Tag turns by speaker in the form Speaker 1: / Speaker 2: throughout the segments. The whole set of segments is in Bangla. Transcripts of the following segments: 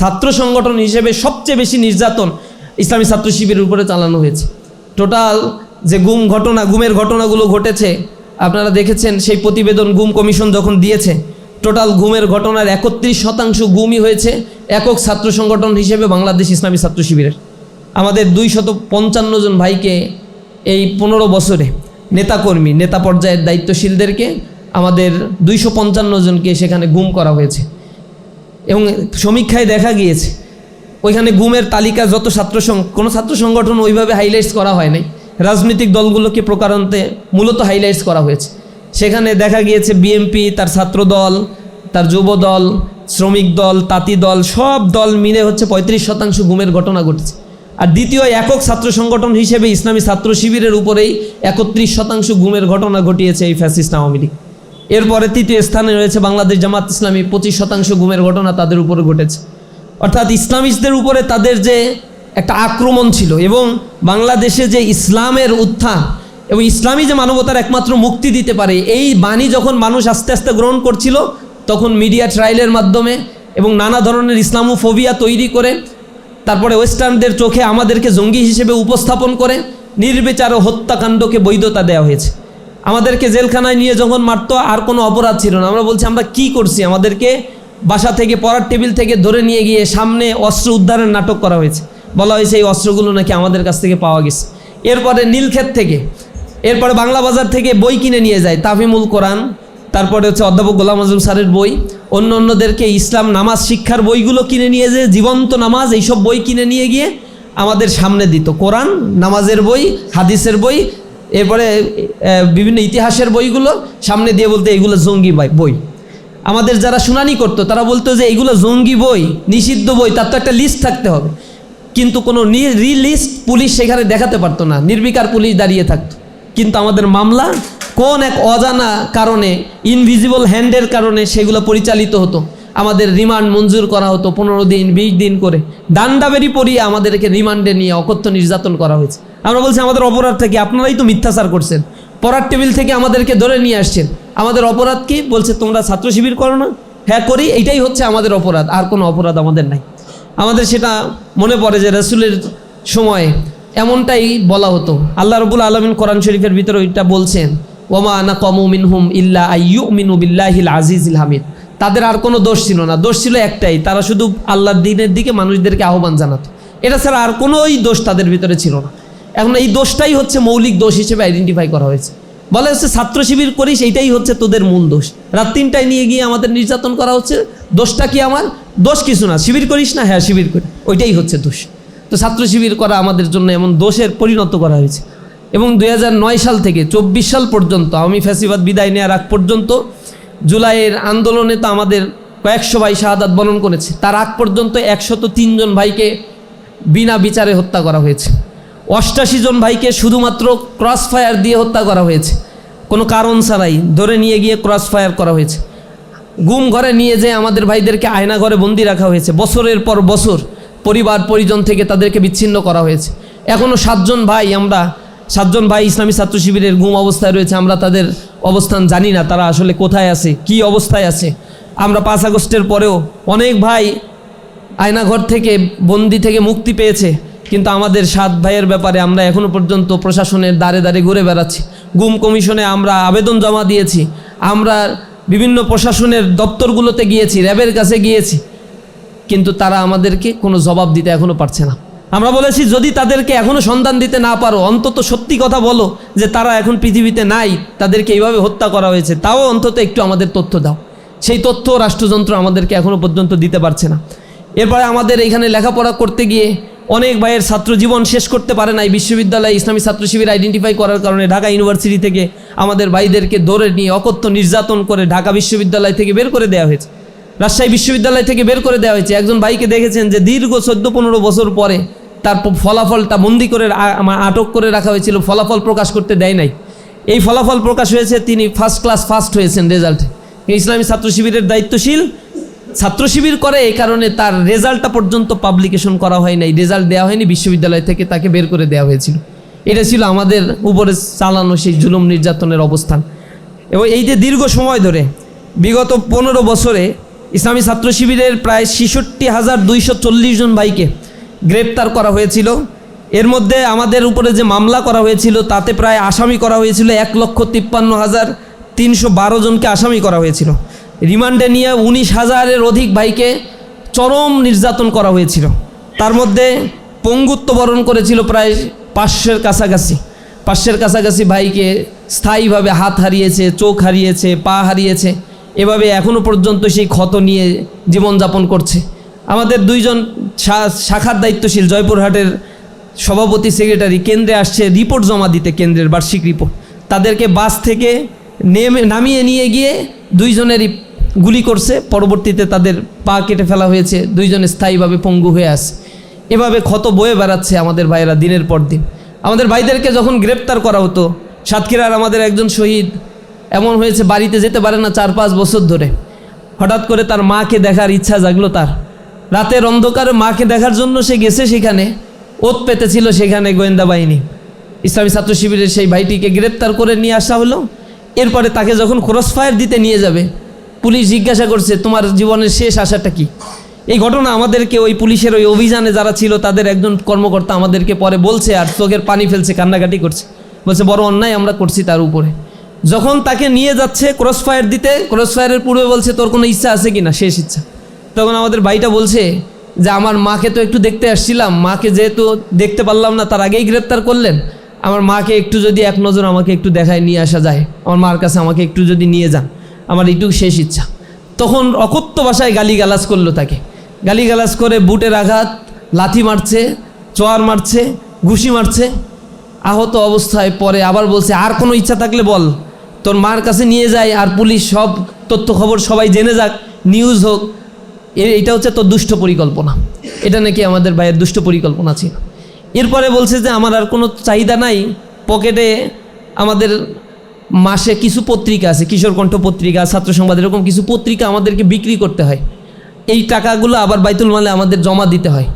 Speaker 1: ছাত্র সংগঠন হিসেবে সবচেয়ে বেশি নির্যাতন ইসলামী ছাত্র শিবিরের উপরে চালানো হয়েছে। টোটাল যে গুমের ঘটনাগুলো ঘটেছে আপনারা দেখেছেন, সেই প্রতিবেদন গুম কমিশন যখন দিয়েছে, টোটাল গুমের ঘটনার 31% গুমই হয়েছে একক ছাত্র সংগঠন হিসেবে বাংলাদেশ ইসলামী ছাত্র শিবিরের। আমাদের 255 জন ভাইকে এই 15 বছরে নেতাকর্মী, নেতা পর্যায়ের দায়িত্বশীলদেরকে আমাদের 255 জনকে সেখানে গুম করা হয়েছে। এবং সমীক্ষায় দেখা গিয়েছে ওইখানে গুমের তালিকা যত কোনো ছাত্র সংগঠন ওইভাবে হাইলাইটস করা হয় নাই, রাজনৈতিক দলগুলোকে প্রকারান্তে মূলত হাইলাইটস করা হয়েছে। সেখানে দেখা গিয়েছে বিএনপি, তার ছাত্র দল, তার যুব দল, শ্রমিক দল, তাঁতি দল, সব দল মিলে হচ্ছে 35% গুমের ঘটনা ঘটেছে। আর দ্বিতীয় একক ছাত্র সংগঠন হিসেবে ইসলামী ছাত্র শিবিরের উপরেই 31% গুমের ঘটনা ঘটিয়েছে এই ফ্যাসিস্ট আওয়ামী লীগ। এরপরে তৃতীয় স্থানে রয়েছে বাংলাদেশ জামাত ইসলামী, 25% গুমের ঘটনা তাদের উপরে ঘটেছে। অর্থাৎ ইসলামিস্টদের উপরে তাদের যে একটা আক্রমণ ছিল এবং বাংলাদেশে যে ইসলামের উত্থান এবং ইসলামী যে মানবতার একমাত্র মুক্তি দিতে পারে, এই বাণী যখন মানুষ আস্তে আস্তে গ্রহণ করছিল, তখন মিডিয়া ট্রায়ালের মাধ্যমে এবং নানা ধরনের ইসলামোফোবিয়া তৈরি করে, তারপরে ওয়েস্টার্নদের চোখে আমাদেরকে জঙ্গি হিসেবে উপস্থাপন করে নির্বিচার হত্যাকাণ্ডকে বৈধতা দেওয়া হয়েছে। আমাদেরকে জেলখানায় নিয়ে যখন মারতো আর কোনো অপরাধ ছিল না, আমরা বলছি আমরা কি করছি, আমাদেরকে বাসা থেকে পড়ার টেবিল থেকে ধরে নিয়ে গিয়ে সামনে অস্ত্র উদ্ধারের নাটক করা হয়েছে, বলা হয়েছে এই অস্ত্রগুলো নাকি আমাদের কাছ থেকে পাওয়া গেছে। এরপরে নীলক্ষেত থেকে, এরপরে বাংলা বাজার থেকে বই কিনে নিয়ে যায়, তাফিমুল কোরআন, তারপরে হচ্ছে অধ্যাপক গোলাম আজম স্যারের বই, অন্যদেরকে ইসলাম নামাজ শিক্ষার বইগুলো কিনে নিয়ে যে জীবন্ত নামাজ, এইসব বই কিনে নিয়ে গিয়ে আমাদের সামনে দিত, কোরআন, নামাজের বই, হাদিসের বই, এরপরে বিভিন্ন ইতিহাসের বইগুলো সামনে দিয়ে বলতে এগুলো জঙ্গি বই। আমাদের যারা শুনানি করতো তারা বলতো যে এইগুলো জঙ্গি বই, নিষিদ্ধ বই, তার তো একটা লিস্ট থাকতে হবে, কিন্তু কোনো লিস্ট পুলিশ সেখানে দেখাতে পারতো না, নির্বিকার পুলিশ দাঁড়িয়ে থাকতো। কিন্তু আমাদের মামলা কোন এক অজানা কারণে, ইনভিজিবল হ্যান্ডের কারণে সেগুলো পরিচালিত হতো, আমাদের রিমান্ড মঞ্জুর করা হতো 15 দিন 20 দিন করে, ডান্ডাবেরি পরিয়ে আমাদেরকে রিমান্ডে নিয়ে অকথ্য নির্যাতন করা হয়েছে। আমরা বলছি আমাদের অপরাধ থেকে, আপনারাই তো মিথ্যাচার করছেন, পড়ার টেবিল থেকে আমাদেরকে ধরে নিয়ে আসছেন, আমাদের অপরাধ কি? বলছে তোমরা ছাত্র শিবির করো না? হ্যাঁ করি, এইটাই হচ্ছে আমাদের অপরাধ, আর কোনো অপরাধ আমাদের নাই। আমাদের সেটা মনে পড়ে যে রাসূলের সময়ে এমনটাই বলা হতো। আল্লাহ রাব্বুল আলামিন কোরআন শরীফের ভিতরে ওইটা বলছেন, ওমা নাকামু মিনহুম ইল্লা আইয়ুমিনু বিল্লাহিল আজিজিল হামিদ। তাদের আর কোনো দোষ ছিল না, দোষ ছিল একটাই, তারা শুধু আল্লাহর দ্বীনের দিকে মানুষদেরকে আহ্বান জানাতো, এটা ছাড়া আর কোনোই দোষ তাদের ভিতরে ছিল না। এখন এই দোষটাই হচ্ছে মৌলিক দোষ হিসেবে আইডেন্টিফাই করা হয়েছে। বলা হচ্ছে ছাত্র শিবির করিস, এইটাই হচ্ছে তোদের মূল দোষ। রাত 3টায় নিয়ে গিয়ে আমাদের নির্যাতন করা হচ্ছে, দোষটা কি আমার? দোষ কিছু না, শিবির করিস না, হ্যাঁ শিবির করি, ওইটাই হচ্ছে দোষ। তো ছাত্র শিবির করা আমাদের জন্য এমন দোষের পরিণত করা হয়েছে। এবং 2009 সাল থেকে 24 সাল পর্যন্ত, আওয়ামী ফ্যাসিবাদ বিদায় নেওয়ার আগ পর্যন্ত, জুলাইয়ের আন্দোলনে তো আমাদের কয়েকশো ভাই শাহাদাত বরণ করেছে, তার আগ পর্যন্ত 103 জন ভাইকে বিনা বিচারে হত্যা করা হয়েছে। 88 জন ভাইকে শুধুমাত্র ক্রস ফায়ার দিয়ে হত্যা করা হয়েছে, কোনো কারণ ছাড়াই ধরে নিয়ে গিয়ে ক্রস ফায়ার করা হয়েছে। গুম ঘরে নিয়ে যেয়ে আমাদের ভাইদেরকে আয়না ঘরে বন্দি রাখা হয়েছে, বছরের পর বছর পরিবার পরিজন থেকে তাদেরকে বিচ্ছিন্ন করা হয়েছে। এখনও 7 জন ভাই ইসলামী ছাত্র শিবিরের গুম অবস্থায় রয়েছে, আমরা তাদের অবস্থান জানি না, তারা আসলে কোথায় আছে, কি অবস্থায় আছে। আমরা 5 আগস্টের পরেও অনেক ভাই আয়নাঘর থেকে, বন্দি থেকে মুক্তি পেয়েছে, কিন্তু আমাদের 7 ভাইয়ের ব্যাপারে আমরা এখনও পর্যন্ত প্রশাসনের দ্বারে দ্বারে ঘুরে বেড়াচ্ছি। গুম কমিশনে আমরা আবেদন জমা দিয়েছি, আমরা বিভিন্ন প্রশাসনের দপ্তরগুলোতে গিয়েছি, র্যাবের কাছে গিয়েছি, কিন্তু তারা আমাদেরকে কোনো জবাব দিতে এখনও পারছে না। আমরা বলেছি যদি তাদেরকে এখনও সন্ধান দিতে না পারো, অন্তত সত্যি কথা বলো যে তারা এখন পৃথিবীতে নাই, তাদেরকে এইভাবে হত্যা করা হয়েছে, তাও অন্তত একটু আমাদের তথ্য দাও। সেই তথ্য রাষ্ট্রযন্ত্র আমাদেরকে এখনও পর্যন্ত দিতে পারছে না। এরপরে আমাদের এইখানে লেখাপড়া করতে গিয়ে অনেক ভাইয়ের ছাত্র জীবন শেষ করতে পারে নাই, বিশ্ববিদ্যালয়ে ইসলামী ছাত্র শিবির আইডেন্টিফাই করার কারণে ঢাকা ইউনিভার্সিটি থেকে আমাদের ভাইদেরকে ধরে নিয়ে অকথ্য নির্যাতন করে ঢাকা বিশ্ববিদ্যালয় থেকে বের করে দেওয়া হয়েছে, রাজশাহী বিশ্ববিদ্যালয় থেকে বের করে দেওয়া হয়েছে। একজন ভাইকে দেখেছেন যে দীর্ঘ 14-15 বছর পরে তার ফলাফলটা বন্দি করে আটক করে রাখা হয়েছিল, ফলাফল প্রকাশ করতে দেয় নাই। এই ফলাফল প্রকাশ হয়েছে, তিনি ফার্স্ট ক্লাস ফার্স্ট হয়েছেন রেজাল্টে। ইসলামী ছাত্র শিবিরের দায়িত্বশীল ছাত্র শিবির করে, এই কারণে তার রেজাল্টটা পর্যন্ত পাবলিকেশন করা হয় নাই, রেজাল্ট দেওয়া হয়নি, বিশ্ববিদ্যালয় থেকে তাকে বের করে দেওয়া হয়েছিল। এটা ছিল আমাদের উপরে চালানো সেই জুলুম নির্যাতনের অবস্থান। এবং এই যে দীর্ঘ সময় ধরে বিগত 15 বছরে ইসলামী ছাত্র শিবিরের প্রায় ৬৬,২৪০ জন ভাইকে গ্রেপ্তার করা হয়েছিল। এর মধ্যে আমাদের উপরে যে মামলা করা হয়েছিল তাতে প্রায় আসামি করা হয়েছিল ১,৫৩,৩১২ জনকে আসামি করা হয়েছিল। রিমান্ডে নিয়ে ১৯,০০০-এর অধিক ভাইকে চরম নির্যাতন করা হয়েছিল। তার মধ্যে পঙ্গুত্ব বরণ করেছিল প্রায় ৫০০-এর কাছাকাছি ভাইকে স্থায়ীভাবে হাত হারিয়েছে, চোখ হারিয়েছে, পা হারিয়েছে। এভাবে এখনও পর্যন্ত সেই ক্ষত নিয়ে জীবনযাপন করছে। আমাদের দুইজন শাখার দায়িত্বশীল জয়পুরহাটের সভাপতি সেক্রেটারি কেন্দ্রে আসছে রিপোর্ট জমা দিতে, কেন্দ্রের বার্ষিক রিপোর্ট। তাদেরকে বাস থেকে নামিয়ে নিয়ে গিয়ে দুইজনেরই গুলি করছে, পরবর্তীতে তাদের পা কেটে ফেলা হয়েছে, দুইজনে স্থায়ীভাবে পঙ্গু হয়ে আছে। এভাবে ক্ষত বয়ে বেড়াচ্ছে আমাদের ভাইয়েরা দিনের পর দিন। আমাদের ভাইদেরকে যখন গ্রেপ্তার করা হতো, সাতক্ষীরার আমাদের একজন শহীদ এমন হয়েছে বাড়িতে যেতে পারে না ৪-৫ বছর ধরে। হঠাৎ করে তার মাকে দেখার ইচ্ছা জাগলো তার। রাতের অন্ধকারে মাকে দেখার জন্য সে গেছে, সেখানে ওত পেতেছিল সেখানে গোয়েন্দা বাহিনী। ইসলামী ছাত্র শিবিরের সেই ভাইটিকে গ্রেপ্তার করে নিয়ে আসা হলো। এরপরে তাকে যখন ক্রস ফায়ার দিতে নিয়ে যাবে, পুলিশ জিজ্ঞাসা করছে তোমার জীবনের শেষ আশাটা কি? এই ঘটনা আমাদেরকে ওই পুলিশের ওই অভিযানে যারা ছিল তাদের একজন কর্মকর্তা আমাদেরকে পরে বলছে, আর চোখের পানি ফেলছে, কান্নাকাটি করছে, বলছে বড় অন্যায় আমরা করছি তার উপরে। যখন তাকে নিয়ে যাচ্ছে ক্রস ফায়ার দিতে, ক্রস ফায়ারের পূর্বে বলছে তোর কোনো ইচ্ছা আছে কি না, শেষ ইচ্ছা। তখন আমাদের ভাইটা বলছে যে আমার মাকে তো একটু দেখতে আসছিলাম, মাকে যেহেতু দেখতে পারলাম না, তার আগেই গ্রেপ্তার করলেন, আমার মাকে একটু যদি এক নজর আমাকে একটু দেখায় নিয়ে আসা যায়, আমার মার কাছে আমাকে একটু যদি নিয়ে যান, আমার এইটুকু শেষ ইচ্ছা। তখন অকথ্য ভাষায় গালিগালাজ করলো তাকে, গালিগালাজ করে বুটের আঘাত, লাথি মারছে, চোয়ার মারছে, ঘুষি মারছে। আহত অবস্থায় পরে আবার বলছে আর কোনো ইচ্ছা থাকলে বল, তোর মার কাছে নিয়ে যায়, আর পুলিশ সব তথ্য খবর সবাই জেনে যাক, নিউজ হোক। এটা হচ্ছে তোর দুষ্ট পরিকল্পনা। এটা নাকি আমাদের ভাইয়ের দুষ্ট পরিকল্পনা ছিল। এরপরে বলছে যে আমার আর কোনো চাহিদা নাই, পকেটে আমাদের মাসে কিছু পত্রিকা আছে, কিশোর কণ্ঠ পত্রিকা, ছাত্র সংবাদ, এরকম কিছু পত্রিকা আমাদেরকে বিক্রি করতে হয়। এই টাকাগুলো আবার বাইতুল মালে আমাদের জমা দিতে হয়,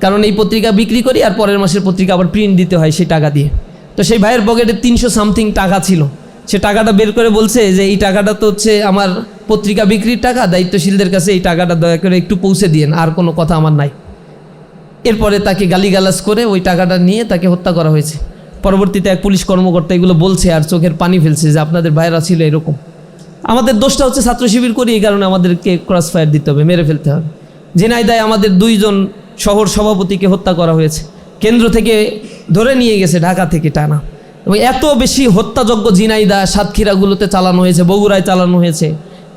Speaker 1: কারণ এই পত্রিকা বিক্রি করি আর পরের মাসের পত্রিকা আবার প্রিন্ট দিতে হয় সেই টাকা দিয়ে। তো সেই ভাইয়ের পকেটে 300 সামথিং টাকা ছিল। সে টাকাটা বের করে বলছে যে এই টাকাটা তো হচ্ছে আমার পত্রিকা বিক্রির টাকা, দায়িত্বশীলদের কাছে এই টাকাটা দয়া করে একটু পৌঁছে দিয়েন, আর কোনো কথা আমার নাই। এরপরে তাকে গালিগালাজ করে ওই টাকাটা নিয়ে তাকে হত্যা করা হয়েছে। পরবর্তীতে এক পুলিশ কর্মকর্তা এগুলো বলছে আর চোখের পানি ফেলছে যে আপনাদের ভাইয়েরা ছিল এরকম। আমাদের দোষটা হচ্ছে ছাত্র শিবির করি, এই কারণে আমাদেরকে ক্রস ফায়ার দিতে হবে, মেরে ফেলতে হবে। ঝিনাইদহে আমাদের 2 জন শহর সভাপতিকে হত্যা করা হয়েছে, কেন্দ্র থেকে ধরে নিয়ে গেছে ঢাকা থেকে টানা। এবং এত বেশি হত্যাযজ্ঞ ঝিনাইদহ, সাতক্ষীরাগুলোতে চালানো হয়েছে, বগুড়ায় চালানো হয়েছে,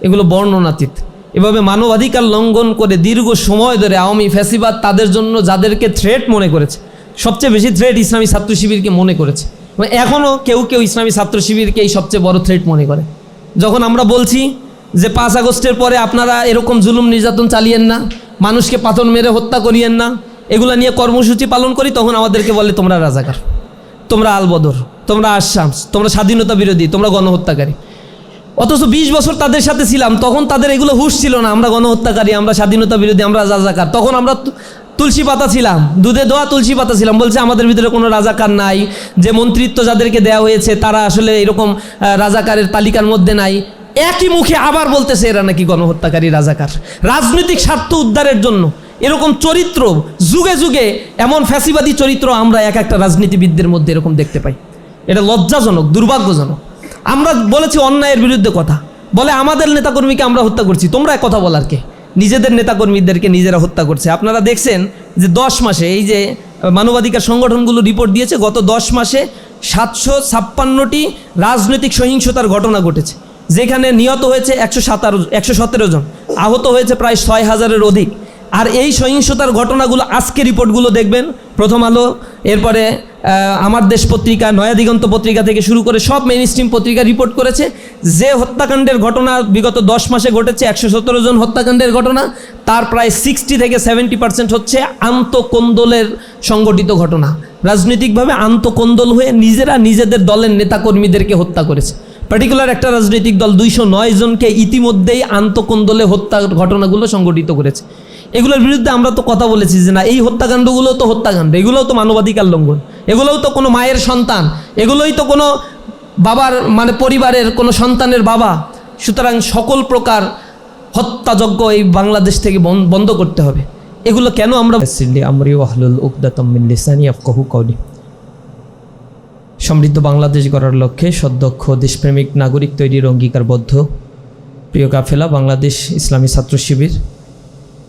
Speaker 1: এগুলো বর্ণনাতীত। এভাবে মানবাধিকার লঙ্ঘন করে দীর্ঘ সময় ধরে আওয়ামী ফ্যাসিবাদ তাদের জন্য যাদেরকে থ্রেট মনে করেছে, সবচেয়ে বেশি থ্রেট ইসলামী ছাত্র শিবিরকে মনে করেছে। এবং এখনও কেউ কেউ ইসলামী ছাত্র শিবিরকেই সবচেয়ে বড় থ্রেট মনে করে। যখন আমরা বলছি যে 5 আগস্টের পরে আপনারা এরকম জুলুম নির্যাতন চালিয়েন না, মানুষকে পাথর মেরে হত্যা করিয়েন না, এগুলা নিয়ে কর্মসূচি পালন করি, তখন আমাদেরকে বলে তোমরা রাজাকার, তোমরা আলবদর, তোমরা আশামস, তোমরা স্বাধীনতা বিরোধী, তোমরা গণহত্যাকারী। অথচ 20 বছর তাদের সাথে ছিলাম, তখন তাদের এগুলো হুঁশ ছিল না, আমরা গণহত্যাকারী, আমরা স্বাধীনতা বিরোধী, আমরা রাজাকার। তখন আমরা তুলসী পাতা ছিলাম, দুধে দোয়া তুলসী পাতা ছিলাম। বলছে আমাদের ভিতরে কোনো রাজাকার নাই, যে মন্ত্রিত্ব যাদেরকে দেওয়া হয়েছে তারা আসলে এরকম রাজাকারের তালিকার মধ্যে নাই। একই মুখে আবার বলতেছে এরা নাকি গণহত্যাকারী, রাজাকার। রাজনৈতিক স্বার্থ উদ্ধারের জন্য এরকম চরিত্র যুগে যুগে, এমন ফ্যাসিবাদী চরিত্র আমরা এক একটা রাজনীতিবিদদের মধ্যে এরকম দেখতে পাই। এটা লজ্জাজনক, দুর্ভাগ্যজনক। আমরা বলেছি অন্যায়ের বিরুদ্ধে কথা, বলে আমাদের নেতাকর্মীকে আমরা হত্যা করছি, তোমরা কথা বলার কে? নিজেদের নেতাকর্মীদেরকে নিজেরা হত্যা করছে। আপনারা দেখছেন যে 10 মাসে, এই যে মানবাধিকার সংগঠনগুলো রিপোর্ট দিয়েছে, গত 10 মাসে 756টি রাজনৈতিক সহিংসতার ঘটনা ঘটেছে, যেখানে নিহত হয়েছে 117 জন, আহত হয়েছে প্রায় 6000-এর অধিক। আর এই সহিংসতার ঘটনাগুলো আজকে রিপোর্টগুলো দেখবেন, প্রথম আলো, এরপরে আমার দেশ পত্রিকা, নয়া দিগন্ত পত্রিকা থেকে শুরু করে সব মেইন স্ট্রিম পত্রিকা রিপোর্ট করেছে যে হত্যাকাণ্ডের ঘটনা বিগত 10 মাসে ঘটেছে, 117 জন হত্যাকাণ্ডের ঘটনা, তার প্রায় 60 থেকে 70% হচ্ছে আন্তঃকোন্দলের সংগঠিত ঘটনা। রাজনৈতিকভাবে আন্তঃকোন্দল হয়ে নিজেরা নিজেদের দলের নেতাকর্মীদেরকে হত্যা করেছে। পার্টিকুলার একটা রাজনৈতিক দল 209 জনকে ইতিমধ্যেই আন্তঃকোন্দলে হত্যার ঘটনাগুলো সংগঠিত করেছে। এগুলোর বিরুদ্ধে আমরা তো কথা বলেছি যে না, এই হত্যাকাণ্ডগুলো তো হত্যাকাণ্ড, এগুলোও তো মানবাধিকার লঙ্ঘন, এগুলোও তো কোনো মায়ের সন্তান, এগুলোই তো কোনো বাবার পরিবারের কোনো সন্তানের বাবা। সুতরাং সকল প্রকার হত্যাযজ্ঞ এই বাংলাদেশ থেকে বন্ধ করতে হবে। এগুলো কেন আমরা আমরি ওয়াহলুল উকদাতাম মিন লিসানি ইয়াফকাহু কওলি। সমৃদ্ধ বাংলাদেশ গড়ার লক্ষ্যে সদক্ষ দেশপ্রেমিক নাগরিক তৈরির অঙ্গীকারবদ্ধ প্রিয় কাফেলা বাংলাদেশ ইসলামী ছাত্র শিবির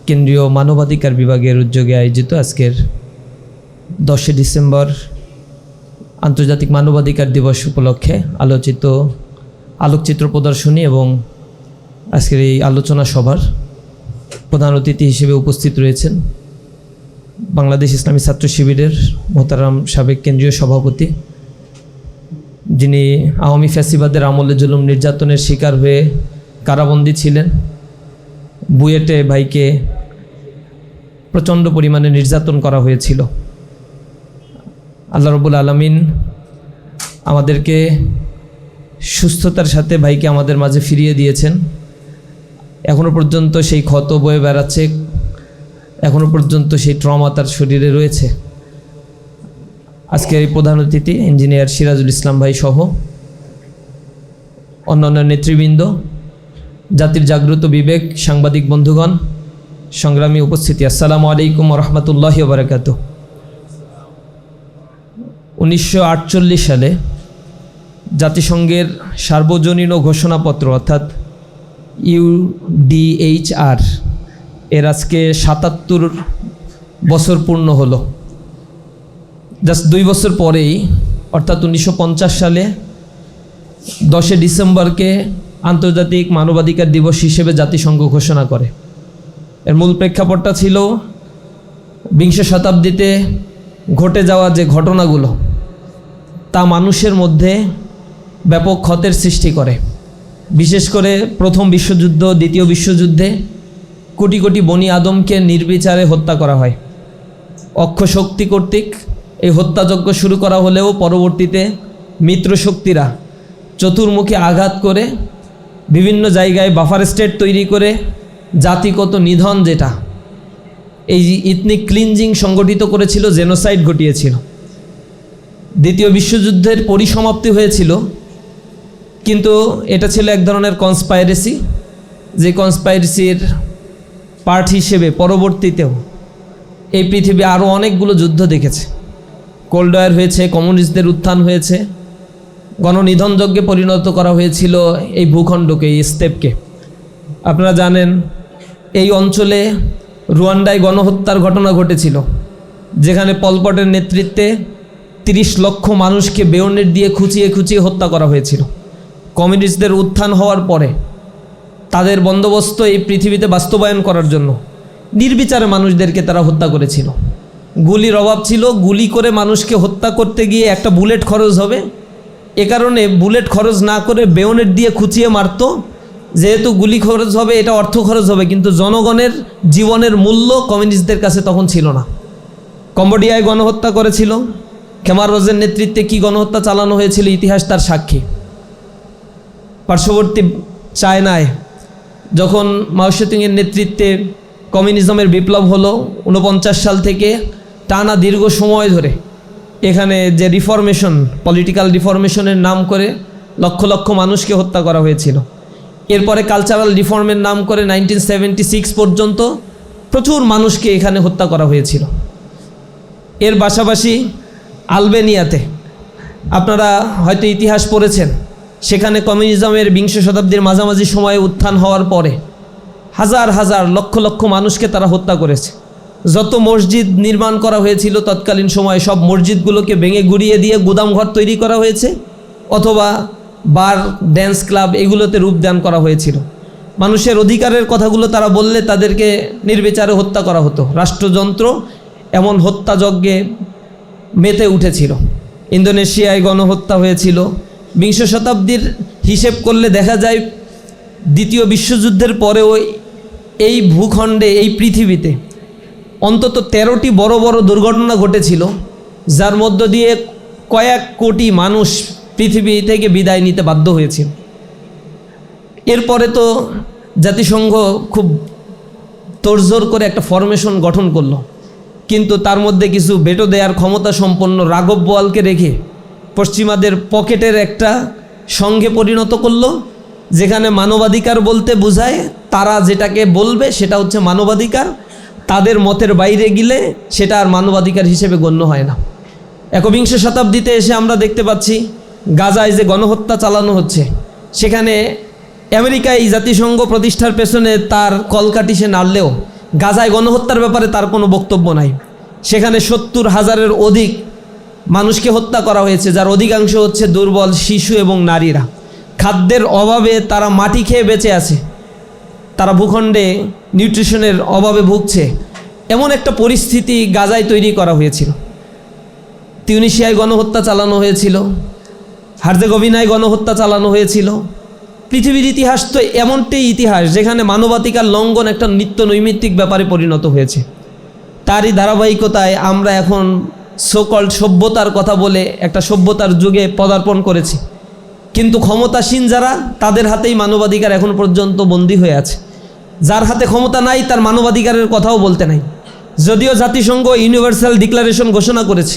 Speaker 1: কেন্দ্রীয় মানবাধিকার বিভাগের উদ্যোগে আয়োজিত আজকের 10 ডিসেম্বর আন্তর্জাতিক মানবাধিকার দিবস উপলক্ষে আলোকচিত্র প্রদর্শনী এবং আজকের এই আলোচনা সভার প্রধান অতিথি হিসেবে উপস্থিত রয়েছেন বাংলাদেশ ইসলামী ছাত্র শিবিরের মোহতারাম সাবেক কেন্দ্রীয় সভাপতি, যিনি আওয়ামী ফ্যাসিবাদের আমলে জুলুম নির্যাতনের শিকার হয়ে কারাবন্দী ছিলেন। বুয়েটে ভাইকে প্রচণ্ড পরিমাণে নির্যাতন করা হয়েছিল। আল্লাহ রাব্বুল আলামিন আমাদেরকে সুস্থতার সাথে ভাইকে আমাদের মাঝে ফিরিয়ে দিয়েছেন। এখনও পর্যন্ত সেই ক্ষত বয়ে বেড়াচ্ছে, এখনও পর্যন্ত সেই ট্রমা তার শরীরে রয়েছে। আজকের এই প্রধান অতিথি ইঞ্জিনিয়ার সিরাজুল ইসলাম ভাই সহ অন্যান্য নেতৃবৃন্দ, জাতির জাগ্রত বিবেক, সাংবাদিক বন্ধুগণ, সংগ্রামী উপস্থিতি, আসসালামু আলাইকুম ওয়া রাহমাতুল্লাহি ওয়া বারাকাতুহু। 1948 সালে জাতিসংঘের সার্বজনীন ঘোষণাপত্র অর্থাৎ UDHR এর আজকে 77 বছর পূর্ণ হলো। জাস্ট 2 বছর পরেই অর্থাৎ 1950 সালে 10 ডিসেম্বরকে আন্তর্জাতিক মানবাধিকার দিবস হিসেবে জাতিসংঘ ঘোষণা করে। এর মূল প্রেক্ষাপটটা ছিল বিংশ শতাব্দীতে ঘটে যাওয়া যে ঘটনাগুলো তা মানুষের মধ্যে ব্যাপক ক্ষতের সৃষ্টি করে। বিশেষ করে প্রথম বিশ্বযুদ্ধ, দ্বিতীয় বিশ্বযুদ্ধে কোটি কোটি বনি আদমকে নির্বিচারে হত্যা করা হয়। অক্ষশক্তি কর্তৃক এই হত্যাযজ্ঞ শুরু করা হলেও পরবর্তীতে মিত্রশক্তিরা চতুর্মুখী আঘাত করে বিভিন্ন জায়গায় বাফার স্টেট তৈরি করে জাতিগত নিধন, যেটা এই ইথনিক ক্লিনজিং সংগঠিত করেছিল, জেনোসাইড ঘটিয়েছিল। দ্বিতীয় বিশ্বযুদ্ধের পরিসমাপ্তি হয়েছিল, কিন্তু এটা ছিল এক ধরনের কনস্পাইরেসি, যে কনস্পাইরেসির পার্ট হিসেবে পরবর্তীতেও এই পৃথিবী আরও অনেকগুলো যুদ্ধ দেখেছে। কোল্ড ওয়ার হয়েছে, কমিউনিস্টদের উত্থান হয়েছে, গণনিধন যজ্ঞে পরিণত করা হয়েছিল এই ভূখণ্ডকে, এই স্টেপকে। আপনারা জানেন এই অঞ্চলে রুয়ান্ডায় গণহত্যার ঘটনা ঘটেছিল, যেখানে পলপটের নেতৃত্বে 30 লক্ষ মানুষকে বেয়নেট দিয়ে খুঁচিয়ে খুঁচিয়ে হত্যা করা হয়েছিল। কমিউনিস্টদের উত্থান হওয়ার পরে তাদের বন্দোবস্ত এই পৃথিবীতে বাস্তবায়ন করার জন্য নির্বিচারে মানুষদেরকে তারা হত্যা করেছিল। গুলির অভাব ছিল, গুলি করে মানুষকে হত্যা করতে গিয়ে একটা বুলেট খরচ হবে, এ কারণে বুলেট খরচ না করে বেয়নেট দিয়ে খুঁচিয়ে মারত। যেহেতু গুলি খরচ হবে, এটা অর্থ খরচ হবে, কিন্তু জনগণের জীবনের মূল্য কমিউনিস্টদের কাছে তখন ছিল না। কম্বোডিয়ায় গণহত্যা করেছিল, খেমার রোজের নেতৃত্বে কি গণহত্যা চালানো হয়েছিল ইতিহাস তার সাক্ষী। পার্শ্ববর্তী চায়নায় যখন মাও সেতুংয়ের নেতৃত্বে কমিউনিজমের বিপ্লব হলো 49 সাল থেকে টানা দীর্ঘ সময় ধরে এখানে যে রিফরমেশন, পলিটিক্যাল রিফরমেশনের নাম করে লক্ষ লক্ষ মানুষকে হত্যা করা হয়েছিল। এরপরে কালচারাল রিফর্মের নাম করে 1976 পর্যন্ত প্রচুর মানুষকে এখানে হত্যা করা হয়েছিল। এর পাশাপাশি আলবেনিয়াতে আপনারা হয়তো ইতিহাস পড়েছেন, সেখানে কমিউনিজমের বিংশ শতাব্দীর মাঝামাঝি সময়ে উত্থান হওয়ার পরে হাজার হাজার লক্ষ লক্ষ মানুষকে তারা হত্যা করেছে। যত মসজিদ নির্মাণ করা হয়েছিল তৎকালীন সময়ে সব মসজিদগুলোকে ভেঙে গুড়িয়ে দিয়ে গুদামঘর তৈরি করা হয়েছে, অথবা বার, ড্যান্স ক্লাব, এগুলোতে রূপদান করা হয়েছিল। মানুষের অধিকারের কথাগুলো তারা বললে তাদেরকে নির্বিচারে হত্যা করা হতো। রাষ্ট্রযন্ত্র এমন হত্যাযজ্ঞে মেতে উঠেছিল। ইন্দোনেশিয়ায় গণহত্যা হয়েছিল। বিংশ শতাব্দীর হিসেব করলে দেখা যায় দ্বিতীয় বিশ্বযুদ্ধের পরেও এই ভূখণ্ডে, এই পৃথিবীতে অন্তত 13টি বড় বড় দুর্ঘটনা ঘটেছিল, যার মধ্য দিয়ে কয়েক কোটি মানুষ পৃথিবী থেকে বিদায় নিতে বাধ্য হয়েছিল। এরপরে তো জাতিসংঘ খুব তোড়জোড় করে একটা ফরমেশন গঠন করলো, কিন্তু তার মধ্যে কিছু ভেটো দেওয়ার ক্ষমতা সম্পন্ন রাঘব বোয়ালকে রেখে পশ্চিমাদের পকেটের একটা সংঘে পরিণত করলো, যেখানে মানবাধিকার বলতে বোঝায় তারা যেটাকে বলবে সেটা হচ্ছে মানবাধিকার, তাদের মতের বাইরে গেলে সেটা আর মানবাধিকার হিসেবে গণ্য হয় না। একবিংশ শতাব্দীতে এসে আমরা দেখতে পাচ্ছি গাজায় যে গণহত্যা চালানো হচ্ছে, সেখানে আমেরিকায় এই জাতিসংঘ প্রতিষ্ঠার পেছনে তার কলকাঠি সে নাড়লেও গাজায় গণহত্যার ব্যাপারে তার কোনো বক্তব্য নাই। সেখানে 70,000-এর অধিক মানুষকে হত্যা করা হয়েছে, যার অধিকাংশ হচ্ছে দুর্বল শিশু এবং নারীরা। খাদ্যের অভাবে তারা মাটি খেয়ে বেঁচে আছে, তারা ভূখণ্ডে নিউট্রিশনের অভাবে ভুগছে। এমন একটা পরিস্থিতি গাজায় তৈরি করা হয়েছিল। তিউনিসিয়ায় গণহত্যা চালানো হয়েছিল, হার্জেগোভিনায় গণহত্যা চালানো হয়েছিল। পৃথিবীর ইতিহাস তো এমনটাই ইতিহাস যেখানে মানবাধিকার লঙ্ঘন একটা নিত্য নৈমিত্তিক ব্যাপারে পরিণত হয়েছে। তারই ধারাবাহিকতায় আমরা এখন সোকল্ড সভ্যতার কথা বলে একটা সভ্যতার যুগে পদার্পণ করেছি, কিন্তু ক্ষমতাসীন যারা তাদের হাতেই মানবাধিকার এখন পর্যন্ত বন্দী হয়ে আছে। যার হাতে ক্ষমতা নাই তার মানবাধিকারের কথাও বলতে নাই। যদিও জাতিসংঘ ইউনিভার্সাল ডিক্লারেশন ঘোষণা করেছে,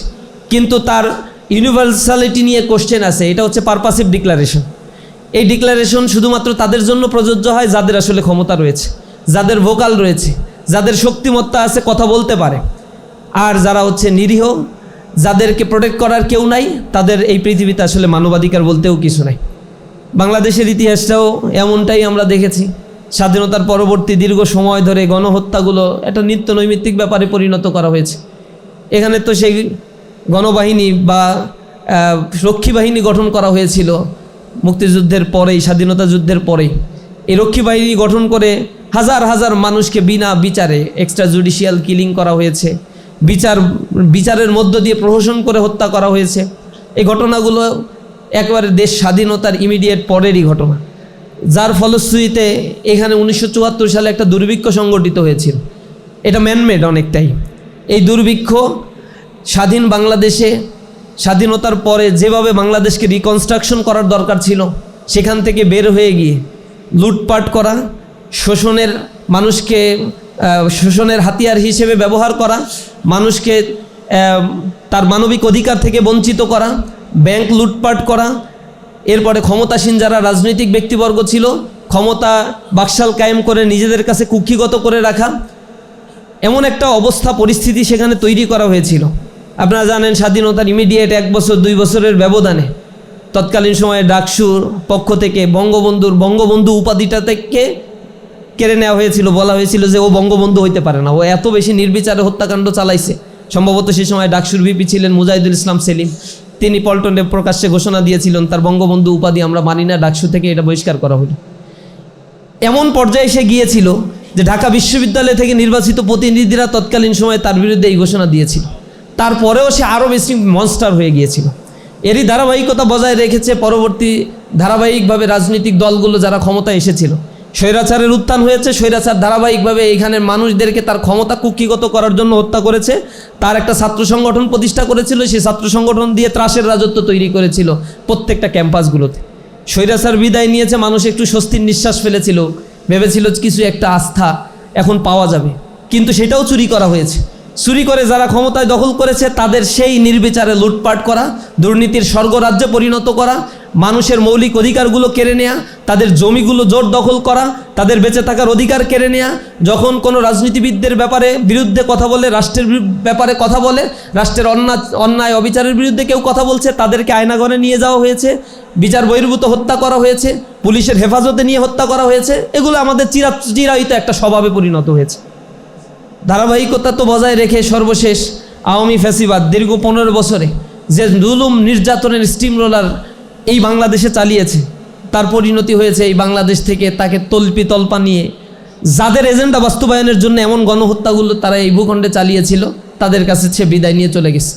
Speaker 1: কিন্তু তার ইউনিভার্সালিটি নিয়ে কোশ্চেন আছে। এটা হচ্ছে পারপাসিভ ডিক্লারেশন। এই ডিক্লারেশন শুধুমাত্র তাদের জন্য প্রযোজ্য হয় যাদের আসলে ক্ষমতা রয়েছে, যাদের ভোকাল রয়েছে, যাদের শক্তিমত্তা আছে, কথা বলতে পারে। আর যারা হচ্ছে নিরীহ, যাদেরকে প্রোটেক্ট করার কেউ নাই, তাদের এই পৃথিবীতে আসলে মানবাধিকার বলতেও কিছু নাই। বাংলাদেশের ইতিহাসটাও এমনটাই আমরা দেখেছি। স্বাধীনতার পরবর্তী দীর্ঘ সময় ধরে গণহত্যাগুলো একটা নিত্য নৈমিত্তিক ব্যাপারে পরিণত করা হয়েছে। এখানে তো সেই গণবাহিনী বা রক্ষী বাহিনী গঠন করা হয়েছিল মুক্তিযুদ্ধের পরেই, স্বাধীনতা যুদ্ধের পরেই। এই রক্ষী বাহিনী গঠন করে হাজার হাজার মানুষকে বিনা বিচারে এক্সট্রা জুডিশিয়াল কিলিং করা হয়েছে, বিচারের মধ্য দিয়ে প্রহসন করে হত্যা করা হয়েছে। এই ঘটনাগুলো একেবারে দেশ স্বাধীনতার ইমিডিয়েট পরেরই ঘটনা, যার ফলশ্রুতিতে এখানে 1974 সালে একটা দুর্ভিক্ষ সংগঠিত হয়েছিল। এটা ম্যানমেড অনেকটাই। এই দুর্ভিক্ষ স্বাধীন বাংলাদেশে স্বাধীনতার পরে যেভাবে বাংলাদেশকে রিকনস্ট্রাকশন করার দরকার ছিল, সেখান থেকে বের হয়ে গিয়ে লুটপাট করা, মানুষকে শোষণের হাতিয়ার হিসেবে ব্যবহার করা, মানুষকে তার মানবিক অধিকার থেকে বঞ্চিত করা, ব্যাংক লুটপাট করা, এরপরে ক্ষমতাসীন যারা রাজনৈতিক ব্যক্তিবর্গ ছিল ক্ষমতা বাকশাল কায়েম করে নিজেদের কাছে কুক্ষিগত করে রাখা, এমন একটা অবস্থা পরিস্থিতি সেখানে তৈরি করা হয়েছিল। আপনারা জানেন স্বাধীনতার ইমিডিয়েট 1 বছর 2 বছরের ব্যবধানে তৎকালীন সময়ে ডাকসুর পক্ষ থেকে বঙ্গবন্ধু উপাধিটা থেকে কেড়ে নেওয়া হয়েছিল। বলা হয়েছিল যে ও বঙ্গবন্ধু হইতে পারে না, ও এত বেশি নির্বিচারে হত্যাকাণ্ড চালাইছে। সম্ভবত সেই সময় ডাকসুর ভিপি ছিলেন মুজাহিদুল ইসলাম সেলিম। তিনি পল্টনে প্রকাশ্যে ঘোষণা দিয়েছিলেন তার বঙ্গবন্ধু উপাধি আমরা মানি না, ডাকসু থেকে এটা বহিষ্কার করা হলো। এমন পর্যায়ে সে গিয়েছিল যে ঢাকা বিশ্ববিদ্যালয় থেকে নির্বাচিত প্রতিনিধিরা তৎকালীন সময়ে তার বিরুদ্ধে এই ঘোষণা দিয়েছিল। তারপরেও সে আরও বেশি মনস্টার হয়ে গিয়েছিল। এরই ধারাবাহিকতা বজায় রেখেছে পরবর্তী ধারাবাহিকভাবে রাজনৈতিক দলগুলো যারা ক্ষমতায় এসেছিল। স্বৈরাচারের উত্থান হয়েছে, স্বৈরাচার ধারাবাহিকভাবে এইখানের মানুষদেরকে তার ক্ষমতা কুক্ষিগত করার জন্য হত্যা করেছে। তার একটা ছাত্র সংগঠন প্রতিষ্ঠা করেছিল, সেই ছাত্র সংগঠন দিয়ে ত্রাসের রাজত্ব তৈরি করেছিল প্রত্যেকটা ক্যাম্পাসগুলোতে। স্বৈরাচার বিদায় নিয়েছে, মানুষ একটু স্বস্তির নিঃশ্বাস ফেলেছিল, ভেবেছিল কিছু একটা আস্থা এখন পাওয়া যাবে, কিন্তু সেটাও চুরি করা হয়েছে। চুরি করে যারা ক্ষমতায় দখল করেছে তাদের সেই নির্বিচারে লুটপাট করা, দুর্নীতির স্বর্গরাজ্যে পরিণত করা, মানুষের মৌলিক অধিকারগুলো কেড়ে নেওয়া, তাদের জমিগুলো জোর দখল করা, তাদের বেঁচে থাকার অধিকার কেড়ে নেওয়া। যখন কোনো রাজনীতিবিদদের বিরুদ্ধে কথা বলে, রাষ্ট্রের ব্যাপারে কথা বলে, রাষ্ট্রের অন্যায় অবিচারের বিরুদ্ধে কেউ কথা বলছে, তাদেরকে আয়নাঘরে নিয়ে যাওয়া হয়েছে, বিচার বহির্ভূত হত্যা করা হয়েছে, পুলিশের হেফাজতে নিয়ে হত্যা করা হয়েছে। এগুলো আমাদের চিরায়িত একটা স্বভাবে পরিণত হয়েছে। ধারাবাহিকতা তো বজায় রেখে সর্বশেষ আওয়ামী ফ্যাসিবাদ দীর্ঘ 15 বছরে যে জুলুম নির্যাতনের স্টিম রোলার এই বাংলাদেশে চালিয়েছে, তার পরিণতি হয়েছে এই বাংলাদেশ থেকে তাকে তল্পা নিয়ে যাদের এজেন্ডা বাস্তবায়নের জন্য এমন গণহত্যাগুলো তারা এই ভূখণ্ডে চালিয়েছিল, তাদের কাছে সে বিদায় নিয়ে চলে গেছে।